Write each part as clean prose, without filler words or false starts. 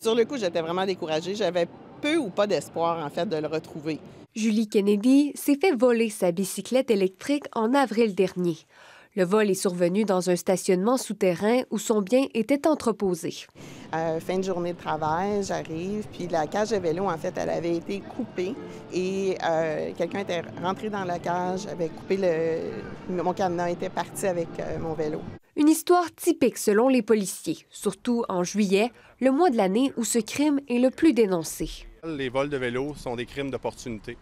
Sur le coup, j'étais vraiment découragée. J'avais peu ou pas d'espoir, en fait, de le retrouver. Julie Kennedy s'est fait voler sa bicyclette électrique en avril dernier. Le vol est survenu dans un stationnement souterrain où son bien était entreposé. Fin de journée de travail, j'arrive, puis la cage de vélo, en fait, elle avait été coupée et quelqu'un était rentré dans la cage, avait coupé mon cadenas, était parti avec mon vélo. Une histoire typique selon les policiers, surtout en juillet, le mois de l'année où ce crime est le plus dénoncé. Les vols de vélo sont des crimes d'opportunité.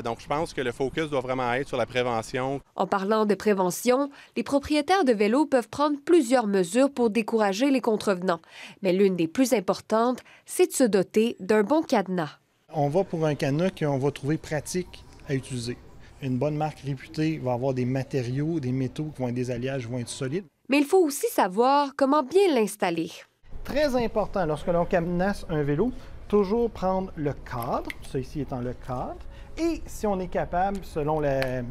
Donc, je pense que le focus doit vraiment être sur la prévention. En parlant de prévention, les propriétaires de vélos peuvent prendre plusieurs mesures pour décourager les contrevenants. Mais l'une des plus importantes, c'est de se doter d'un bon cadenas. On va pour un cadenas qu'on va trouver pratique à utiliser. Une bonne marque réputée va avoir des matériaux, des métaux qui vont être des alliages, vont être solides. Mais il faut aussi savoir comment bien l'installer. Très important, lorsque l'on cadenasse un vélo, toujours prendre le cadre, ça ici étant le cadre, et si on est capable, selon la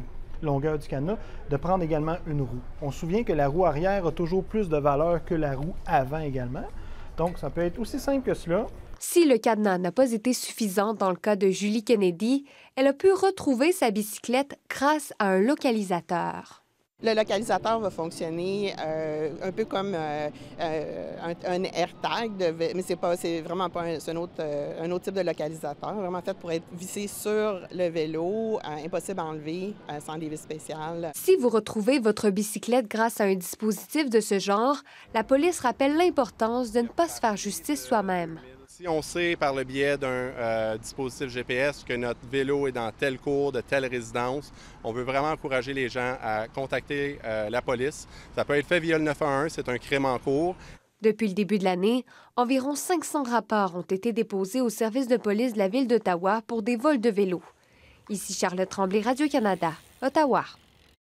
longueur du cadenas, de prendre également une roue. On se souvient que la roue arrière a toujours plus de valeur que la roue avant également, donc ça peut être aussi simple que cela. Si le cadenas n'a pas été suffisant dans le cas de Julie Kennedy, elle a pu retrouver sa bicyclette grâce à un localisateur. Le localisateur va fonctionner un peu comme un AirTag, mais c'est vraiment pas un autre type de localisateur, vraiment fait pour être vissé sur le vélo, impossible à enlever sans des vis spéciales. Si vous retrouvez votre bicyclette grâce à un dispositif de ce genre, la police rappelle l'importance de ne pas se faire justice soi-même. Si on sait par le biais d'un dispositif GPS que notre vélo est dans telle cour, de telle résidence, on veut vraiment encourager les gens à contacter la police. Ça peut être fait via le 911, c'est un crime en cours. Depuis le début de l'année, environ 500 rapports ont été déposés au service de police de la ville d'Ottawa pour des vols de vélos. Ici Charlotte Tremblay, Radio-Canada, Ottawa.